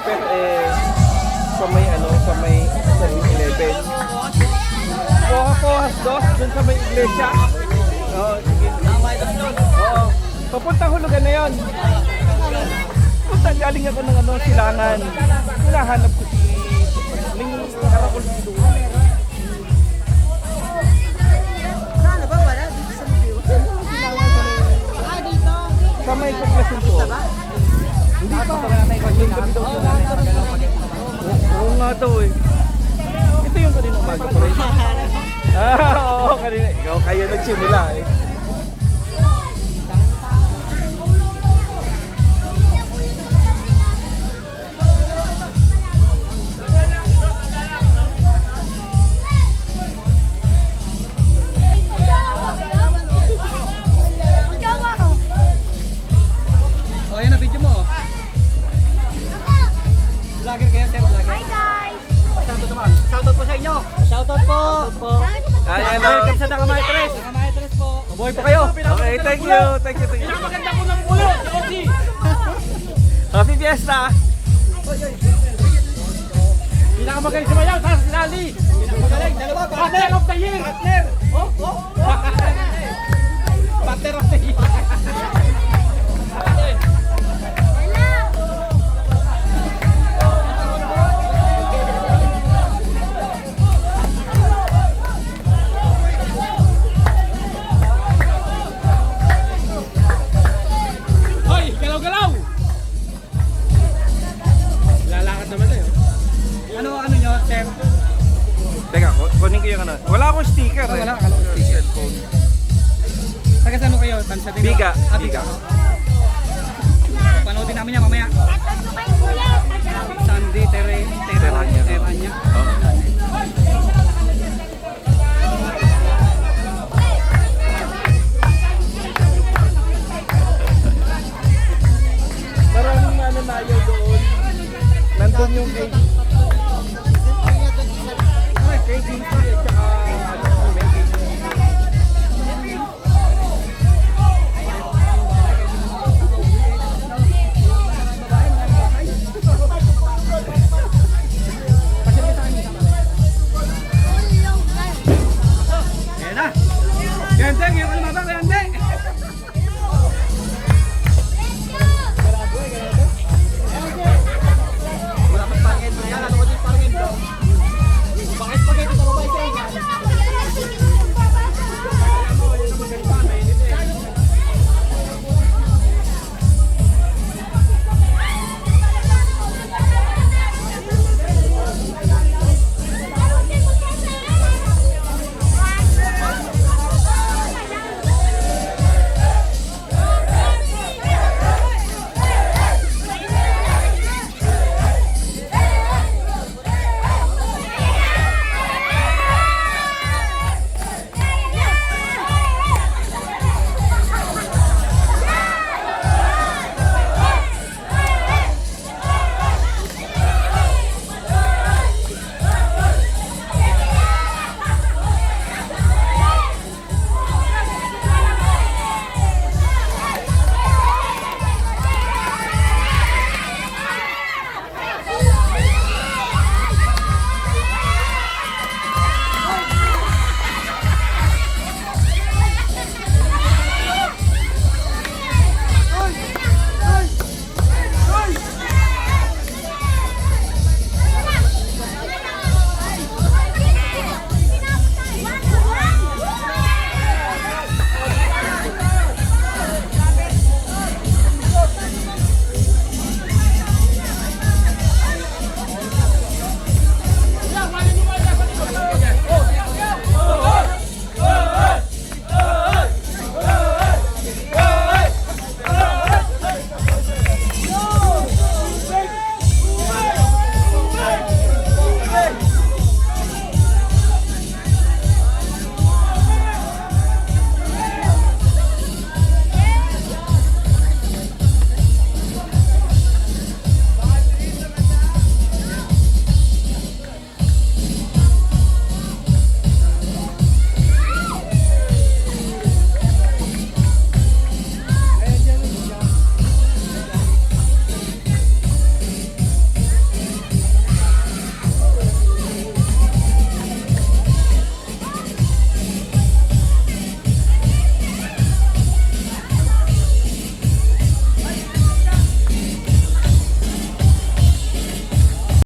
super sa may sa may 7-Eleven. Pohas dos dun sa may iglesia. Oo, sige. Oo. Papuntang hulugan na yon. Punta galing ako ng silangan. Hinahanap ko si Ning Karakol dito. Sana ba wala dito sa video? Dito. Sa may paglasin to. Hindi pa. Oo nga to eh. Ito yung kanina umaga pa rin. Oo, kanina. Ikaw kayo nagsimula eh. Oh, ayan na video mo. Vlogger kayo, sir. Vlogger. Hi guys! Shoutout naman. Shoutout po sa inyo. Shoutout po. Ayan o. Welcome sa Dakamay Tres. Dakamay Tres po. Mabuhay po kayo. Okay, thank you. Thank you. Maganda po ng ulo. Happy Fiesta! Pinakamagaling sumayaw sa Sinali. Pinakamagaling. Dalawa. Partner of the year. Partner. Partner of the year. Hoy, galaw-galaw. Lalakad naman tayo. Ano nyo, sir? Teka, kunin ko yung Wala akong sticker eh. Wala akong sticker. Cellphone. Taga saan mo kayo? Tansa din. Biga. Biga. Panoodin namin yan mamaya. Ito yung kay Kuya! Sandy, Teranya. Oo.